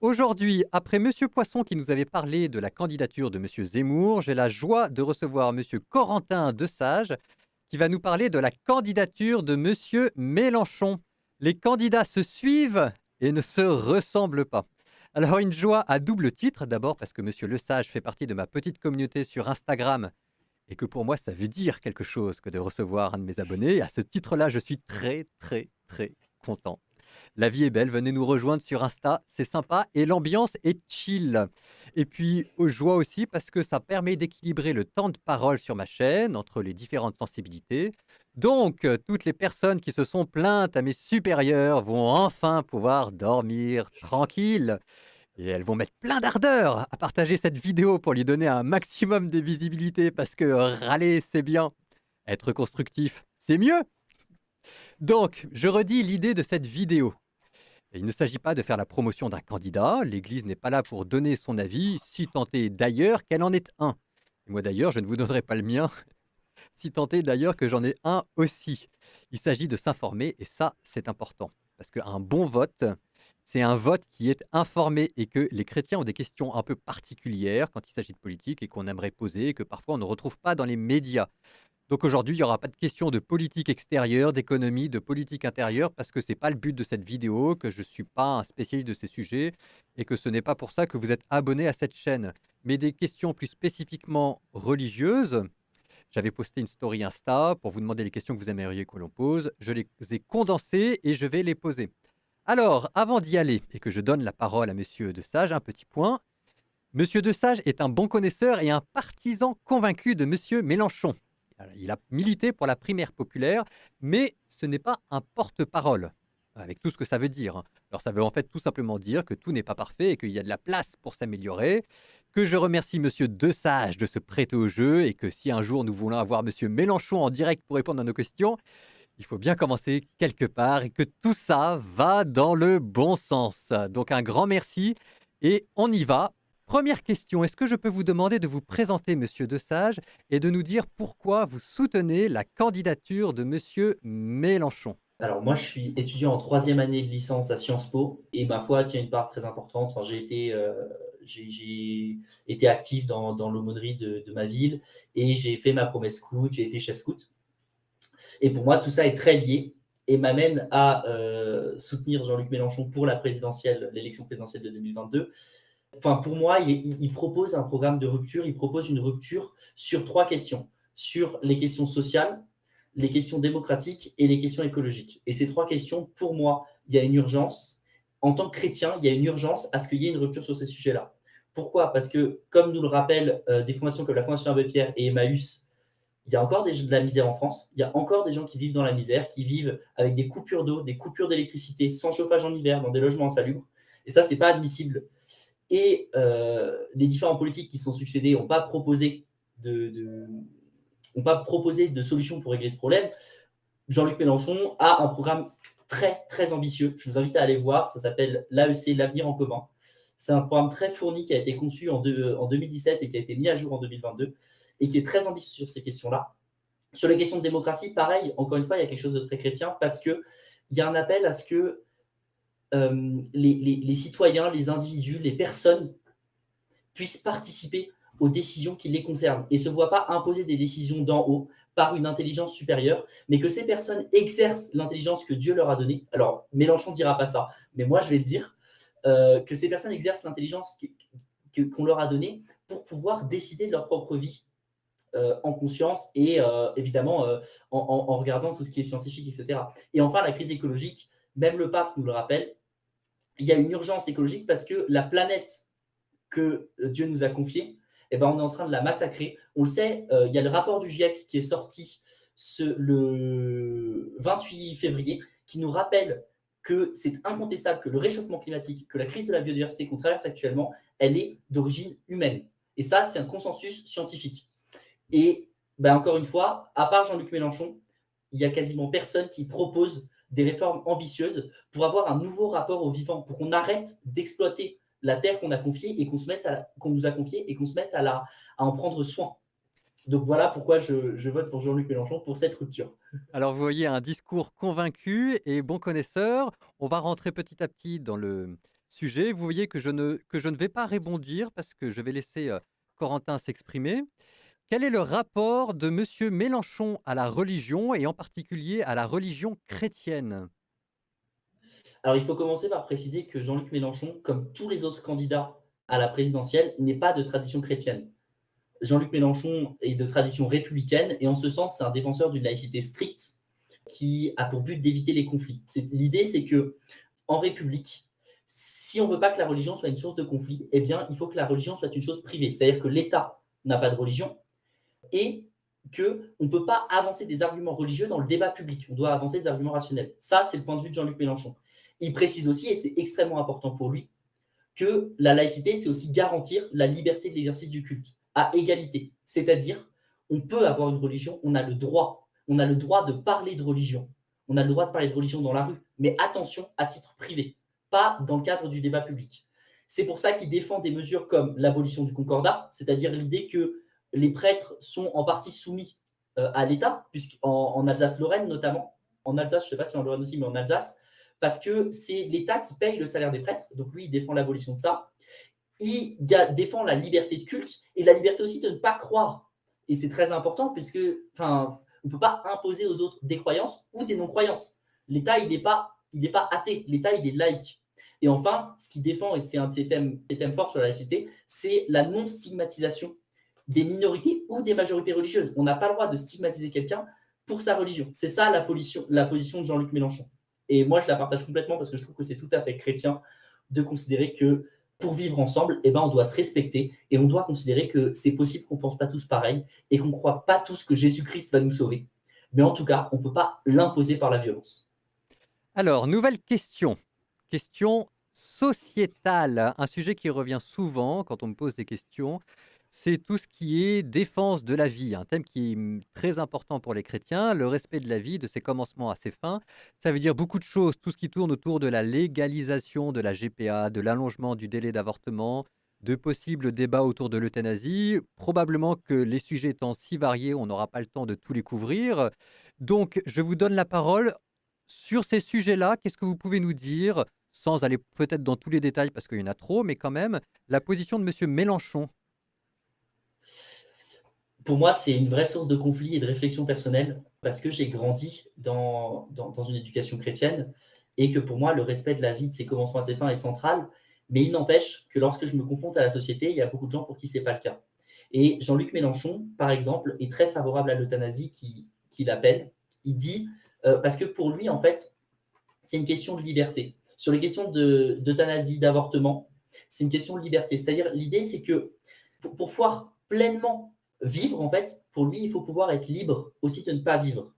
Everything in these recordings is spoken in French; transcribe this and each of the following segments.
Aujourd'hui, après Monsieur Poisson qui nous avait parlé de la candidature de Monsieur Zemmour, j'ai la joie de recevoir Monsieur Corentin Desages qui va nous parler de la candidature de Monsieur Mélenchon. Les candidats se suivent et ne se ressemblent pas. Alors une joie à double titre, d'abord parce que Monsieur Lesage fait partie de ma petite communauté sur Instagram et que pour moi ça veut dire quelque chose que de recevoir un de mes abonnés. Et à ce titre-là, je suis très très très content. La vie est belle, venez nous rejoindre sur Insta, c'est sympa et l'ambiance est chill. Et puis, joie aussi parce que ça permet d'équilibrer le temps de parole sur ma chaîne entre les différentes sensibilités. Donc, toutes les personnes qui se sont plaintes à mes supérieurs vont enfin pouvoir dormir tranquille. Et elles vont mettre plein d'ardeur à partager cette vidéo pour lui donner un maximum de visibilité parce que râler, c'est bien. Être constructif, c'est mieux. Donc, je redis l'idée de cette vidéo. Et il ne s'agit pas de faire la promotion d'un candidat, l'Église n'est pas là pour donner son avis, si tant est d'ailleurs qu'elle en est un. Et moi d'ailleurs, je ne vous donnerai pas le mien, si tant est d'ailleurs que j'en ai un aussi. Il s'agit de s'informer et ça, c'est important. Parce qu'un bon vote, c'est un vote qui est informé et que les chrétiens ont des questions un peu particulières quand il s'agit de politique et qu'on aimerait poser et que parfois on ne retrouve pas dans les médias. Donc aujourd'hui, il n'y aura pas de question de politique extérieure, d'économie, de politique intérieure, parce que c'est pas le but de cette vidéo, que je ne suis pas un spécialiste de ces sujets et que ce n'est pas pour ça que vous êtes abonné à cette chaîne. Mais des questions plus spécifiquement religieuses, j'avais posté une story Insta pour vous demander les questions que vous aimeriez que l'on pose. Je les ai condensées et je vais les poser. Alors, avant d'y aller et que je donne la parole à Monsieur Desage, un petit point. Monsieur Desage est un bon connaisseur et un partisan convaincu de Monsieur Mélenchon. Il a milité pour la primaire populaire, mais ce n'est pas un porte-parole, avec tout ce que ça veut dire, hein. Alors ça veut en fait tout simplement dire que tout n'est pas parfait et qu'il y a de la place pour s'améliorer, que je remercie Monsieur Desage de se prêter au jeu et que si un jour nous voulons avoir Monsieur Mélenchon en direct pour répondre à nos questions, il faut bien commencer quelque part et que tout ça va dans le bon sens. Donc un grand merci et on y va. Première question, est-ce que je peux vous demander de vous présenter, Monsieur Desage, et de nous dire pourquoi vous soutenez la candidature de Monsieur Mélenchon? Alors moi, je suis étudiant en troisième année de licence à Sciences Po et ma foi tient une part très importante. Enfin, j'ai été actif dans l'aumônerie de ma ville et j'ai fait ma promesse scout, j'ai été chef scout. Et pour moi, tout ça est très lié et m'amène à soutenir Jean-Luc Mélenchon pour la présidentielle, l'élection présidentielle de 2022. Enfin, pour moi, il propose un programme de rupture, il propose une rupture sur trois questions, sur les questions sociales, les questions démocratiques et les questions écologiques. Et ces trois questions, pour moi, il y a une urgence. En tant que chrétien, il y a une urgence à ce qu'il y ait une rupture sur ces sujets-là. Pourquoi? Parce que, comme nous le rappellent des fondations comme la Fondation Abbé Pierre et Emmaüs, il y a encore de la misère en France. Il y a encore des gens qui vivent dans la misère, qui vivent avec des coupures d'eau, des coupures d'électricité, sans chauffage en hiver, dans des logements insalubres. Et ça, c'est pas admissible. Et les différents politiques qui sont succédés n'ont pas proposé de solution pour régler ce problème. Jean-Luc Mélenchon a un programme très, très ambitieux. Je vous invite à aller voir. Ça s'appelle l'AEC, l'avenir en commun. C'est un programme très fourni qui a été conçu en 2017 et qui a été mis à jour en 2022 et qui est très ambitieux sur ces questions-là. Sur les questions de démocratie, pareil, encore une fois, il y a quelque chose de très chrétien parce qu'il y a un appel à ce que les citoyens, les individus, les personnes puissent participer aux décisions qui les concernent et ne se voient pas imposer des décisions d'en haut par une intelligence supérieure, mais que ces personnes exercent l'intelligence que Dieu leur a donnée. Alors, Mélenchon ne dira pas ça, mais moi je vais le dire, que ces personnes exercent l'intelligence qu'on leur a donnée pour pouvoir décider de leur propre vie en conscience et évidemment en regardant tout ce qui est scientifique, etc. Et enfin, la crise écologique, même le pape nous le rappelle, il y a une urgence écologique parce que la planète que Dieu nous a confiée, eh ben, on est en train de la massacrer. On le sait, il y a le rapport du GIEC qui est sorti le 28 février qui nous rappelle que c'est incontestable que le réchauffement climatique, que la crise de la biodiversité qu'on traverse actuellement, elle est d'origine humaine. Et ça, c'est un consensus scientifique. Et ben, encore une fois, à part Jean-Luc Mélenchon, il y a quasiment personne qui propose des réformes ambitieuses pour avoir un nouveau rapport au vivant, pour qu'on arrête d'exploiter la terre qu'on a confiée et qu'on nous a confiée et qu'on se mette à en prendre soin. Donc voilà pourquoi je vote pour Jean-Luc Mélenchon pour cette rupture. Alors vous voyez un discours convaincu et bon connaisseur. On va rentrer petit à petit dans le sujet. Vous voyez que je ne vais pas rebondir parce que je vais laisser, Corentin s'exprimer. Quel est le rapport de monsieur Mélenchon à la religion et en particulier à la religion chrétienne? Alors, il faut commencer par préciser que Jean-Luc Mélenchon, comme tous les autres candidats à la présidentielle, n'est pas de tradition chrétienne. Jean-Luc Mélenchon est de tradition républicaine et en ce sens, c'est un défenseur d'une laïcité stricte qui a pour but d'éviter les conflits. L'idée, c'est que en République, si on veut pas que la religion soit une source de conflit, eh bien, il faut que la religion soit une chose privée. C'est-à-dire que l'État n'a pas de religion et qu'on ne peut pas avancer des arguments religieux dans le débat public. On doit avancer des arguments rationnels. Ça, c'est le point de vue de Jean-Luc Mélenchon. Il précise aussi, et c'est extrêmement important pour lui, que la laïcité, c'est aussi garantir la liberté de l'exercice du culte à égalité. C'est-à-dire, on peut avoir une religion, on a le droit. On a le droit de parler de religion. On a le droit de parler de religion dans la rue. Mais attention, à titre privé, pas dans le cadre du débat public. C'est pour ça qu'il défend des mesures comme l'abolition du concordat, c'est-à-dire l'idée que les prêtres sont en partie soumis à l'État, puisqu'en Alsace-Lorraine notamment, en Alsace, je ne sais pas si en Lorraine aussi, mais en Alsace, parce que c'est l'État qui paye le salaire des prêtres, donc lui, il défend l'abolition de ça. Il défend la liberté de culte et la liberté aussi de ne pas croire. Et c'est très important, puisque on ne peut pas imposer aux autres des croyances ou des non-croyances. L'État, il n'est pas athée, l'État, il est laïque. Et enfin, ce qu'il défend, et c'est un de ses thèmes forts sur la laïcité, c'est la non-stigmatisation des minorités ou des majorités religieuses. On n'a pas le droit de stigmatiser quelqu'un pour sa religion. C'est ça la position de Jean-Luc Mélenchon. Et moi, je la partage complètement parce que je trouve que c'est tout à fait chrétien de considérer que pour vivre ensemble, eh ben, on doit se respecter et on doit considérer que c'est possible qu'on ne pense pas tous pareil et qu'on ne croit pas tous que Jésus-Christ va nous sauver. Mais en tout cas, on ne peut pas l'imposer par la violence. Alors, nouvelle question. Question sociétale, un sujet qui revient souvent quand on me pose des questions. C'est tout ce qui est défense de la vie, un thème qui est très important pour les chrétiens, le respect de la vie, de ses commencements à ses fins. Ça veut dire beaucoup de choses, tout ce qui tourne autour de la légalisation de la GPA, de l'allongement du délai d'avortement, de possibles débats autour de l'euthanasie. Probablement que les sujets étant si variés, on n'aura pas le temps de tout les couvrir. Donc, je vous donne la parole. Sur ces sujets-là, qu'est-ce que vous pouvez nous dire, sans aller peut-être dans tous les détails parce qu'il y en a trop, mais quand même, la position de monsieur Mélenchon? Pour moi, c'est une vraie source de conflit et de réflexion personnelle parce que j'ai grandi dans une éducation chrétienne et que pour moi, le respect de la vie, de ses commencements à ses fins est central. Mais il n'empêche que lorsque je me confronte à la société, il y a beaucoup de gens pour qui ce n'est pas le cas. Et Jean-Luc Mélenchon, par exemple, est très favorable à l'euthanasie qu'il appelle. Il dit, parce que pour lui, en fait, c'est une question de liberté. Sur les questions d'euthanasie, d'avortement, c'est une question de liberté. C'est-à-dire, l'idée, c'est que pour pouvoir pleinement vivre, en fait, pour lui, il faut pouvoir être libre aussi de ne pas vivre.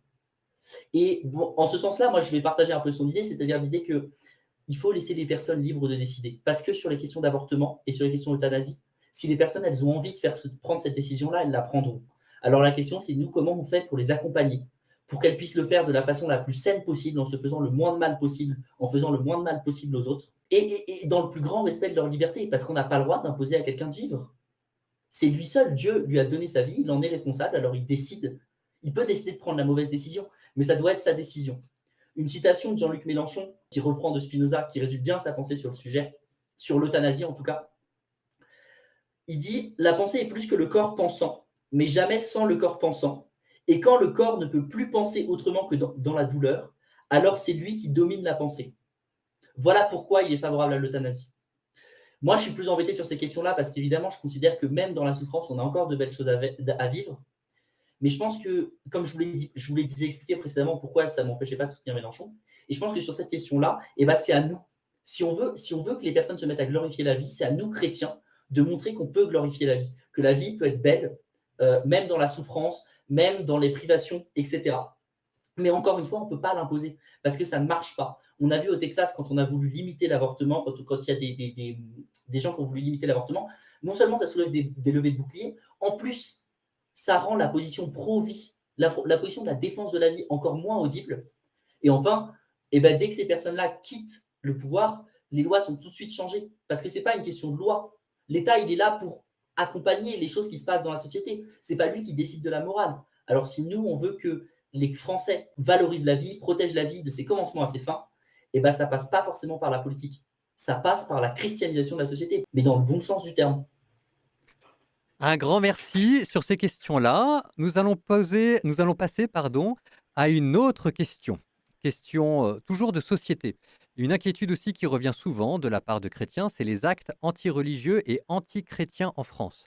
Et bon, en ce sens-là, moi, je vais partager un peu son idée, c'est-à-dire l'idée qu'il faut laisser les personnes libres de décider. Parce que sur les questions d'avortement et sur les questions d'euthanasie, si les personnes, elles ont envie de prendre cette décision-là, elles la prendront. Alors la question, c'est nous, comment on fait pour les accompagner, pour qu'elles puissent le faire de la façon la plus saine possible, en se faisant le moins de mal possible, en faisant le moins de mal possible aux autres, et dans le plus grand respect de leur liberté, parce qu'on n'a pas le droit d'imposer à quelqu'un de vivre. C'est lui seul, Dieu lui a donné sa vie, il en est responsable, alors il décide. Il peut décider de prendre la mauvaise décision, mais ça doit être sa décision. Une citation de Jean-Luc Mélenchon, qui reprend de Spinoza, qui résume bien sa pensée sur le sujet, sur l'euthanasie en tout cas. Il dit « La pensée est plus que le corps pensant, mais jamais sans le corps pensant. Et quand le corps ne peut plus penser autrement que dans la douleur, alors c'est lui qui domine la pensée. » Voilà pourquoi il est favorable à l'euthanasie. Moi, je suis plus embêté sur ces questions-là parce qu'évidemment, je considère que même dans la souffrance, on a encore de belles choses à vivre. Mais je pense que, comme je vous l'ai expliqué précédemment pourquoi ça ne m'empêchait pas de soutenir Mélenchon, et je pense que sur cette question-là, eh ben, c'est à nous. Si on veut que les personnes se mettent à glorifier la vie, c'est à nous, chrétiens, de montrer qu'on peut glorifier la vie, que la vie peut être belle, même dans la souffrance, même dans les privations, etc. Mais encore une fois, on ne peut pas l'imposer parce que ça ne marche pas. On a vu au Texas, quand on a voulu limiter l'avortement, quand il y a des gens qui ont voulu limiter l'avortement, non seulement ça soulève des levées de boucliers, en plus, ça rend la position pro-vie, la position de la défense de la vie encore moins audible. Et enfin, eh ben, dès que ces personnes-là quittent le pouvoir, les lois sont tout de suite changées. Parce que ce n'est pas une question de loi. L'État, il est là pour accompagner les choses qui se passent dans la société. Ce n'est pas lui qui décide de la morale. Alors si nous, on veut que les Français valorisent la vie, protègent la vie de ses commencements à ses fins, eh ben, ça ne passe pas forcément par la politique. ça passe par la christianisation de la société, mais dans le bon sens du terme. Un grand merci. Sur ces questions-là, nous allons passer, pardon, à une autre question. Question, toujours de société. Une inquiétude aussi qui revient souvent de la part de chrétiens, c'est les actes antireligieux et antichrétiens en France.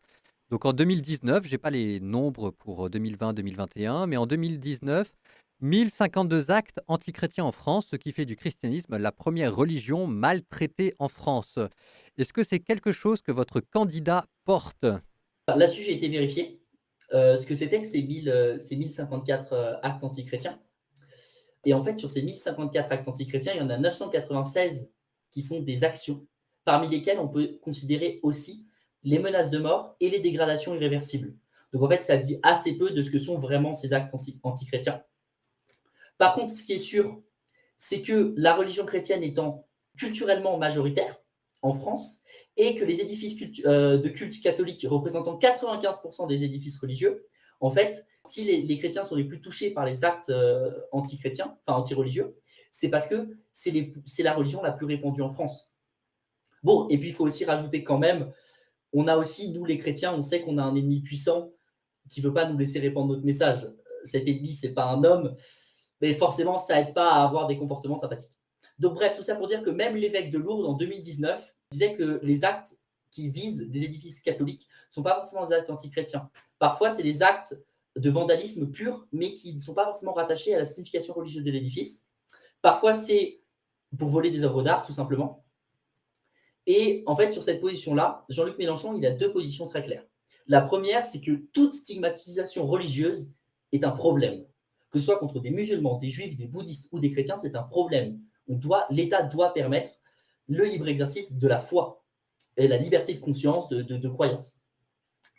Donc en 2019, j'ai pas les nombres pour, 2020-2021, mais en 2019, 1052 actes antichrétiens en France, ce qui fait du christianisme la première religion maltraitée en France. Est-ce que c'est quelque chose que votre candidat porte? Là-dessus, j'ai été vérifié. Ce que c'était que ces 1054 actes antichrétiens. Et en fait, sur ces 1054 actes antichrétiens, il y en a 996 qui sont des actions, parmi lesquelles on peut considérer aussi les menaces de mort et les dégradations irréversibles. Donc en fait, ça dit assez peu de ce que sont vraiment ces actes antichrétiens. Par contre, ce qui est sûr, c'est que la religion chrétienne étant culturellement majoritaire en France et que les édifices de culte catholiques représentant 95% des édifices religieux, en fait, si les chrétiens sont les plus touchés par les actes antichrétiens, enfin anti-religieux, c'est parce que c'est la religion la plus répandue en France. Bon, et puis il faut aussi rajouter quand même, on a aussi, nous les chrétiens, on sait qu'on a un ennemi puissant qui ne veut pas nous laisser répandre notre message. Cet ennemi, ce n'est pas un homme, mais forcément, ça aide pas à avoir des comportements sympathiques. Donc bref, tout ça pour dire que même l'évêque de Lourdes, en 2019, disait que les actes qui visent des édifices catholiques ne sont pas forcément des actes antichrétiens. Parfois, c'est des actes de vandalisme pur, mais qui ne sont pas forcément rattachés à la signification religieuse de l'édifice. Parfois, c'est pour voler des œuvres d'art, tout simplement. Et en fait, sur cette position-là, Jean-Luc Mélenchon, il a deux positions très claires. La première, c'est que toute stigmatisation religieuse est un problème. Que ce soit contre des musulmans, des juifs, des bouddhistes ou des chrétiens, c'est un problème. L'État doit permettre le libre exercice de la foi et la liberté de conscience, de croyance.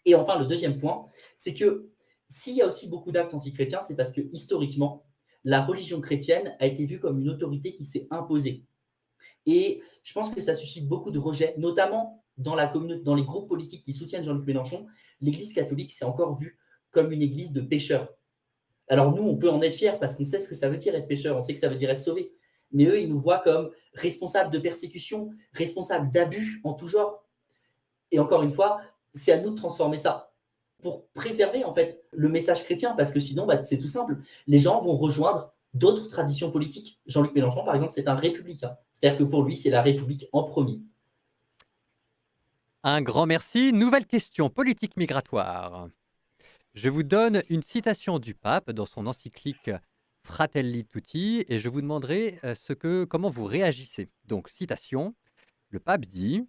Et enfin, le deuxième point, c'est que s'il y a aussi beaucoup d'actes antichrétiens, c'est parce que historiquement, la religion chrétienne a été vue comme une autorité qui s'est imposée. Et je pense que ça suscite beaucoup de rejet, notamment dans les groupes politiques qui soutiennent Jean-Luc Mélenchon. L'Église catholique s'est encore vue comme une église de pécheurs. Alors nous, on peut en être fiers parce qu'on sait ce que ça veut dire être pécheur, on sait que ça veut dire être sauvé. Mais eux, ils nous voient comme responsables de persécution, responsables d'abus en tout genre. Et encore une fois, c'est à nous de transformer ça pour préserver en fait le message chrétien, parce que sinon, c'est tout simple. Les gens vont rejoindre d'autres traditions politiques. Jean-Luc Mélenchon, par exemple, c'est un républicain. C'est-à-dire que pour lui, c'est la République en premier. Un grand merci. Nouvelle question politique migratoire. Je vous donne une citation du pape dans son encyclique Fratelli Tutti et je vous demanderai comment vous réagissez. Donc, citation, le pape dit: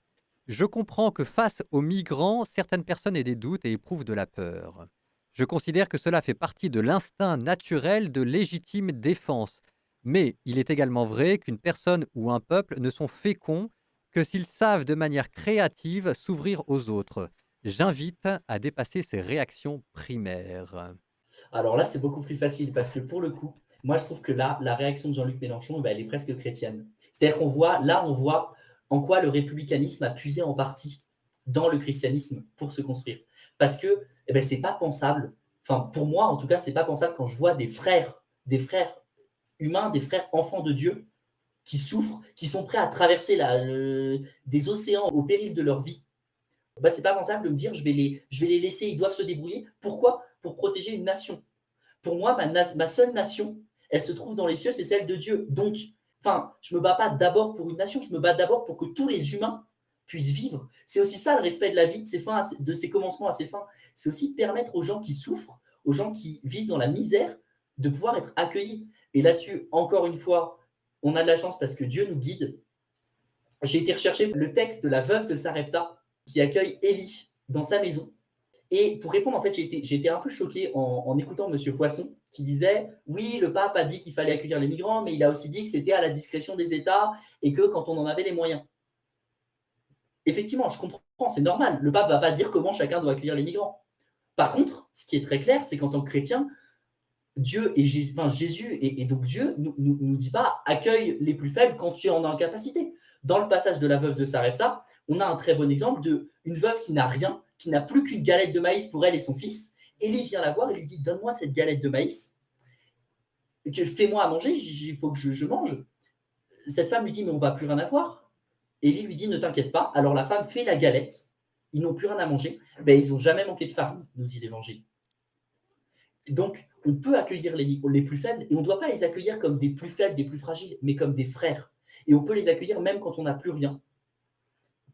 Je comprends que face aux migrants, certaines personnes aient des doutes et éprouvent de la peur. Je considère que cela fait partie de l'instinct naturel de légitime défense. Mais il est également vrai qu'une personne ou un peuple ne sont féconds que s'ils savent de manière créative s'ouvrir aux autres. J'invite à dépasser ces réactions primaires. Alors là, c'est beaucoup plus facile parce que pour le coup, moi, je trouve que là, la réaction de Jean-Luc Mélenchon, elle est presque chrétienne. C'est-à-dire on voit en quoi le républicanisme a puisé en partie dans le christianisme pour se construire. Parce que c'est pas pensable, enfin pour moi en tout cas, c'est pas pensable quand je vois des frères humains, des frères enfants de Dieu qui souffrent, qui sont prêts à traverser des océans au péril de leur vie. C'est pas pensable de me dire je vais les laisser, ils doivent se débrouiller. Pourquoi? Pour protéger une nation. Pour moi, ma seule nation, elle se trouve dans les cieux, c'est celle de Dieu. Donc, je me bats pas d'abord pour une nation, je me bats d'abord pour que tous les humains puissent vivre. C'est aussi ça le respect de la vie, de ses commencements à ses fins. C'est aussi permettre aux gens qui souffrent, aux gens qui vivent dans la misère, de pouvoir être accueillis. Et là-dessus, encore une fois, on a de la chance parce que Dieu nous guide. J'ai été rechercher le texte de la veuve de Sarepta qui accueille Élie dans sa maison. Et pour répondre, en fait, j'ai été un peu choqué en écoutant Monsieur Poisson qui disait oui, le pape a dit qu'il fallait accueillir les migrants, mais il a aussi dit que c'était à la discrétion des États et que quand on en avait les moyens. Effectivement, je comprends, c'est normal. Le pape ne va pas dire comment chacun doit accueillir les migrants. Par contre, ce qui est très clair, c'est qu'en tant que chrétien, Dieu et Jésus et donc Dieu nous dit pas accueille les plus faibles quand tu en as en capacité. Dans le passage de la veuve de Sarepta, on a un très bon exemple d'une veuve qui n'a rien, qui n'a plus qu'une galette de maïs pour elle et son fils. Élie vient la voir et lui dit donne-moi cette galette de maïs, fais-moi à manger, il faut que je mange. Cette femme lui dit mais on va plus rien avoir. Élie lui dit ne t'inquiète pas. Alors la femme fait la galette. Ils n'ont plus rien à manger. Ben, ils n'ont jamais manqué de farine, nous dit l'Évangile. Donc, on peut accueillir les plus faibles et on ne doit pas les accueillir comme des plus faibles, des plus fragiles, mais comme des frères. Et on peut les accueillir même quand on n'a plus rien.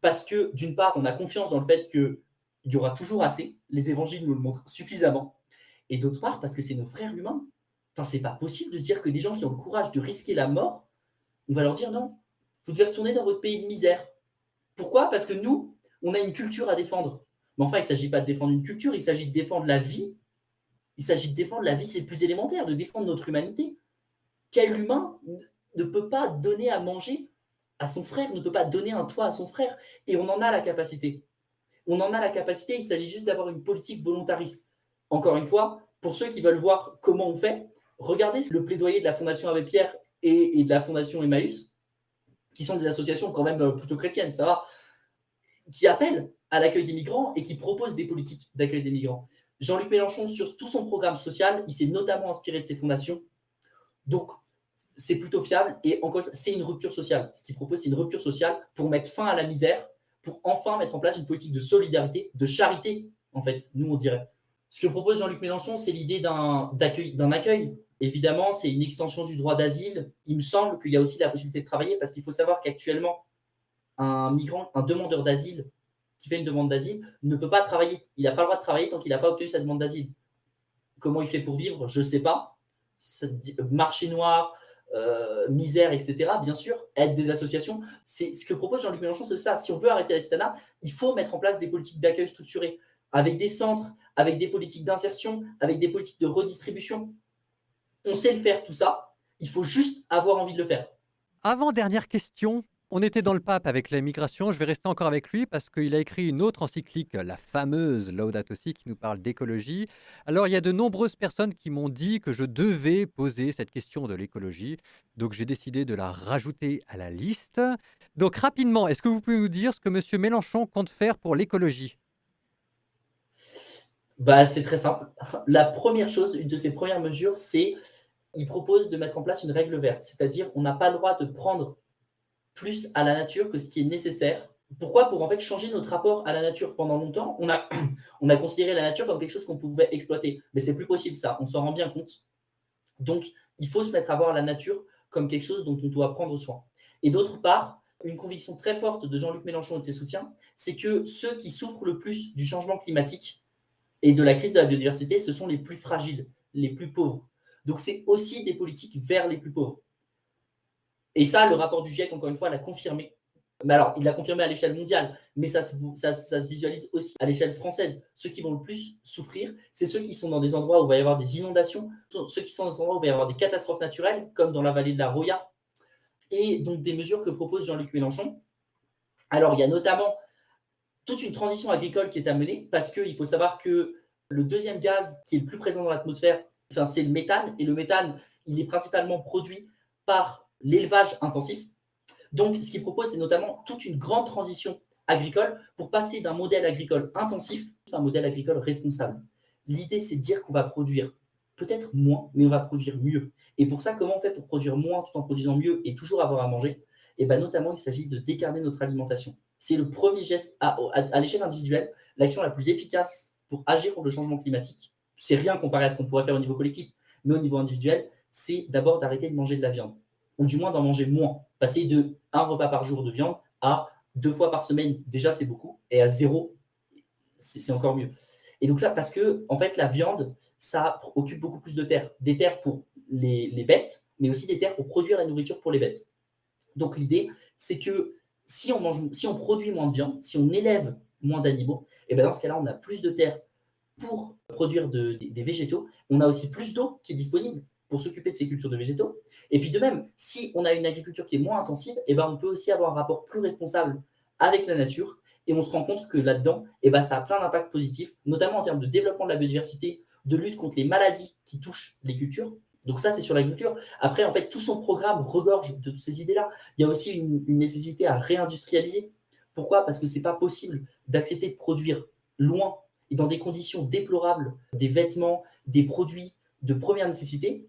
Parce que, d'une part, on a confiance dans le fait qu'il y aura toujours assez. Les évangiles nous le montrent suffisamment. Et d'autre part, parce que c'est nos frères humains. Enfin, c'est pas possible de se dire que des gens qui ont le courage de risquer la mort, on va leur dire non, vous devez retourner dans votre pays de misère. Pourquoi? Parce que nous, on a une culture à défendre. Mais enfin, il ne s'agit pas de défendre une culture, il s'agit de défendre la vie. Il s'agit de défendre la vie, c'est le plus élémentaire, de défendre notre humanité. Quel humain ne peut pas donner à manger à son frère, ne peut pas donner un toit à son frère? Et on en a la capacité. On en a la capacité, il s'agit juste d'avoir une politique volontariste. Encore une fois, pour ceux qui veulent voir comment on fait, regardez le plaidoyer de la Fondation Abbé Pierre et de la Fondation Emmaüs, qui sont des associations quand même plutôt chrétiennes, ça va, qui appellent à l'accueil des migrants et qui proposent des politiques d'accueil des migrants. Jean-Luc Mélenchon, sur tout son programme social, il s'est notamment inspiré de ces fondations. Donc, c'est plutôt fiable et encore, c'est une rupture sociale. Ce qu'il propose, c'est une rupture sociale pour mettre fin à la misère, pour enfin mettre en place une politique de solidarité, de charité, en fait, nous on dirait. Ce que propose Jean-Luc Mélenchon, c'est l'idée d'un accueil. Évidemment, c'est une extension du droit d'asile. Il me semble qu'il y a aussi la possibilité de travailler parce qu'il faut savoir qu'actuellement, un migrant, un demandeur d'asile qui fait une demande d'asile ne peut pas travailler. Il n'a pas le droit de travailler tant qu'il n'a pas obtenu sa demande d'asile. Comment il fait pour vivre? Je ne sais pas. Marché noir, misère, etc. Bien sûr, aide des associations. C'est ce que propose Jean-Luc Mélenchon, c'est ça. Si on veut arrêter l'assistanat, il faut mettre en place des politiques d'accueil structurées, avec des centres, avec des politiques d'insertion, avec des politiques de redistribution. On sait le faire, tout ça. Il faut juste avoir envie de le faire. Avant-dernière question. On était dans le pape avec la migration. Je vais rester encore avec lui parce qu'il a écrit une autre encyclique, la fameuse Laudato Si, qui nous parle d'écologie. Alors, il y a de nombreuses personnes qui m'ont dit que je devais poser cette question de l'écologie. Donc, j'ai décidé de la rajouter à la liste. Donc, rapidement, est-ce que vous pouvez nous dire ce que M. Mélenchon compte faire pour l'écologie? Bah, c'est très simple. La première chose, une de ses premières mesures, c'est il propose de mettre en place une règle verte. C'est-à-dire, on n'a pas le droit de prendre plus à la nature que ce qui est nécessaire. Pourquoi? Pour en fait changer notre rapport à la nature. Pendant longtemps, on a considéré la nature comme quelque chose qu'on pouvait exploiter. Mais c'est plus possible ça, on s'en rend bien compte. Donc, il faut se mettre à voir la nature comme quelque chose dont on doit prendre soin. Et d'autre part, une conviction très forte de Jean-Luc Mélenchon et de ses soutiens, c'est que ceux qui souffrent le plus du changement climatique et de la crise de la biodiversité, ce sont les plus fragiles, les plus pauvres. Donc, c'est aussi des politiques vers les plus pauvres. Et ça, le rapport du GIEC, encore une fois, l'a confirmé. Mais alors, il l'a confirmé à l'échelle mondiale, mais ça se visualise aussi à l'échelle française. Ceux qui vont le plus souffrir, c'est ceux qui sont dans des endroits où il va y avoir des inondations, ceux qui sont dans des endroits où il va y avoir des catastrophes naturelles, comme dans la vallée de la Roya, et donc des mesures que propose Jean-Luc Mélenchon. Alors, il y a notamment toute une transition agricole qui est à mener, parce qu'il faut savoir que le deuxième gaz qui est le plus présent dans l'atmosphère, enfin, c'est le méthane, et le méthane, il est principalement produit par l'élevage intensif. Donc, ce qu'il propose, c'est notamment toute une grande transition agricole pour passer d'un modèle agricole intensif à un modèle agricole responsable. L'idée, c'est de dire qu'on va produire peut-être moins, mais on va produire mieux. Et pour ça, comment on fait pour produire moins tout en produisant mieux et toujours avoir à manger? Et bien, notamment, il s'agit de décarner notre alimentation. C'est le premier geste à l'échelle individuelle, l'action la plus efficace pour agir contre le changement climatique. C'est rien comparé à ce qu'on pourrait faire au niveau collectif, mais au niveau individuel, c'est d'abord d'arrêter de manger de la viande, ou du moins d'en manger moins. Passer de un repas par jour de viande à 2 fois par semaine, déjà c'est beaucoup, et à 0, c'est encore mieux. Et donc ça, parce que en fait, la viande, ça occupe beaucoup plus de terres. Des terres pour les bêtes, mais aussi des terres pour produire la nourriture pour les bêtes. Donc l'idée, c'est que si on produit moins de viande, si on élève moins d'animaux, et bien dans ce cas-là, on a plus de terres pour produire des végétaux. On a aussi plus d'eau qui est disponible pour s'occuper de ces cultures de végétaux. Et puis de même, si on a une agriculture qui est moins intensive, et ben on peut aussi avoir un rapport plus responsable avec la nature. Et on se rend compte que là-dedans, et ben ça a plein d'impacts positifs, notamment en termes de développement de la biodiversité, de lutte contre les maladies qui touchent les cultures. Donc ça, c'est sur l'agriculture. Après, en fait, tout son programme regorge de toutes ces idées-là. Il y a aussi une nécessité à réindustrialiser. Pourquoi? Parce que ce n'est pas possible d'accepter de produire loin et dans des conditions déplorables des vêtements, des produits de première nécessité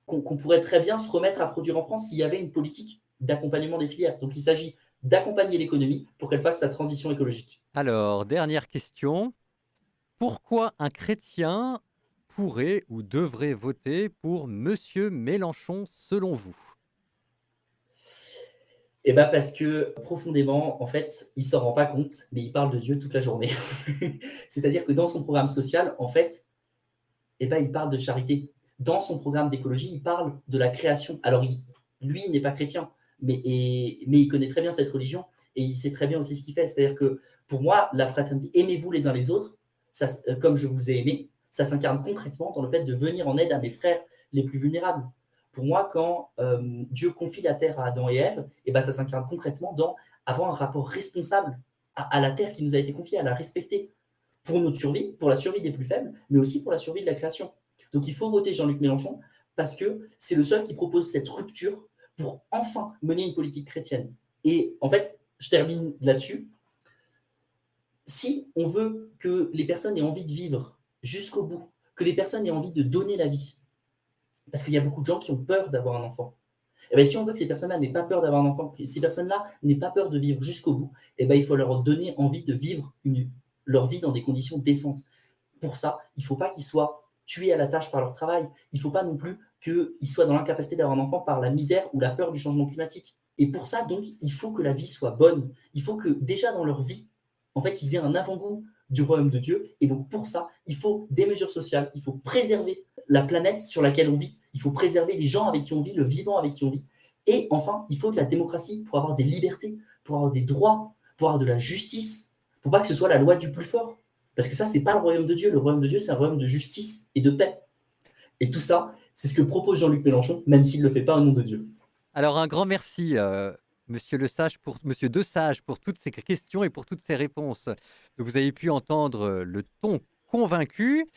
qu'on pourrait très bien se remettre à produire en France s'il y avait une politique d'accompagnement des filières. Donc il s'agit d'accompagner l'économie pour qu'elle fasse sa transition écologique. Alors, dernière question. Pourquoi un chrétien pourrait ou devrait voter pour Monsieur Mélenchon selon vous? Et bah parce que profondément, en fait, il s'en rend pas compte, mais il parle de Dieu toute la journée. C'est-à-dire que dans son programme social, en fait, et ben, il parle de charité. Dans son programme d'écologie, il parle de la création. Alors, lui, il n'est pas chrétien, mais il connaît très bien cette religion et il sait très bien aussi ce qu'il fait. C'est-à-dire que pour moi, la fraternité, aimez-vous les uns les autres, ça, comme je vous ai aimé, ça s'incarne concrètement dans le fait de venir en aide à mes frères les plus vulnérables. Pour moi, quand Dieu confie la terre à Adam et Ève, et ben, ça s'incarne concrètement dans avoir un rapport responsable à la terre qui nous a été confiée, à la respecter, pour notre survie, pour la survie des plus faibles, mais aussi pour la survie de la création. Donc il faut voter Jean-Luc Mélenchon parce que c'est le seul qui propose cette rupture pour enfin mener une politique chrétienne. Et en fait, je termine là-dessus. Si on veut que les personnes aient envie de vivre jusqu'au bout, que les personnes aient envie de donner la vie, parce qu'il y a beaucoup de gens qui ont peur d'avoir un enfant. Et bien, si on veut que ces personnes-là n'aient pas peur d'avoir un enfant, que ces personnes-là n'aient pas peur de vivre jusqu'au bout, et ben, il faut leur donner envie de vivre leur vie dans des conditions décentes. Pour ça, il ne faut pas qu'ils soient tués à la tâche par leur travail. Il ne faut pas non plus qu'ils soient dans l'incapacité d'avoir un enfant par la misère ou la peur du changement climatique. Et pour ça, donc, il faut que la vie soit bonne. Il faut que déjà dans leur vie, en fait, ils aient un avant-goût du royaume de Dieu. Et donc pour ça, il faut des mesures sociales. Il faut préserver la planète sur laquelle on vit. Il faut préserver les gens avec qui on vit, le vivant avec qui on vit. Et enfin, il faut que la démocratie, pour avoir des libertés, pour avoir des droits, pour avoir de la justice, pour pas que ce soit la loi du plus fort. Parce que ça, c'est pas le royaume de Dieu. Le royaume de Dieu, c'est un royaume de justice et de paix. Et tout ça, c'est ce que propose Jean-Luc Mélenchon, même s'il ne le fait pas au nom de Dieu. Alors un grand merci, Monsieur Desage pour toutes ces questions et pour toutes ces réponses. Donc vous avez pu entendre, le ton convaincu.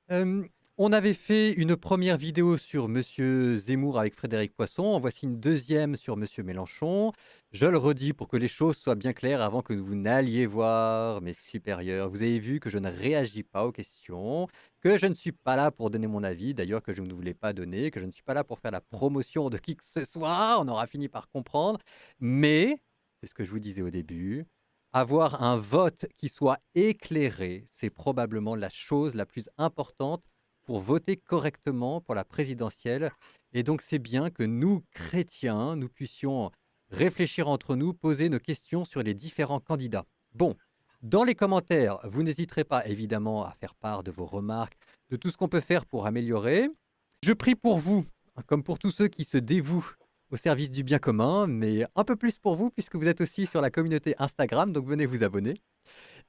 Hem, on avait fait une première vidéo sur Monsieur Zemmour avec Frédéric Poisson. En voici une deuxième sur Monsieur Mélenchon. Je le redis pour que les choses soient bien claires avant que vous n'alliez voir mes supérieurs. Vous avez vu que je ne réagis pas aux questions, que je ne suis pas là pour donner mon avis, d'ailleurs que je ne voulais pas donner, que je ne suis pas là pour faire la promotion de qui que ce soit, on aura fini par comprendre. Mais, c'est ce que je vous disais au début, avoir un vote qui soit éclairé, c'est probablement la chose la plus importante pour voter correctement pour la présidentielle. Et donc c'est bien que nous, chrétiens, nous puissions réfléchir entre nous, poser nos questions sur les différents candidats. Bon, dans les commentaires, vous n'hésiterez pas évidemment à faire part de vos remarques, de tout ce qu'on peut faire pour améliorer. Je prie pour vous, comme pour tous ceux qui se dévouent au service du bien commun, mais un peu plus pour vous puisque vous êtes aussi sur la communauté Instagram, donc venez vous abonner.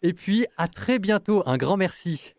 Et puis à très bientôt, un grand merci.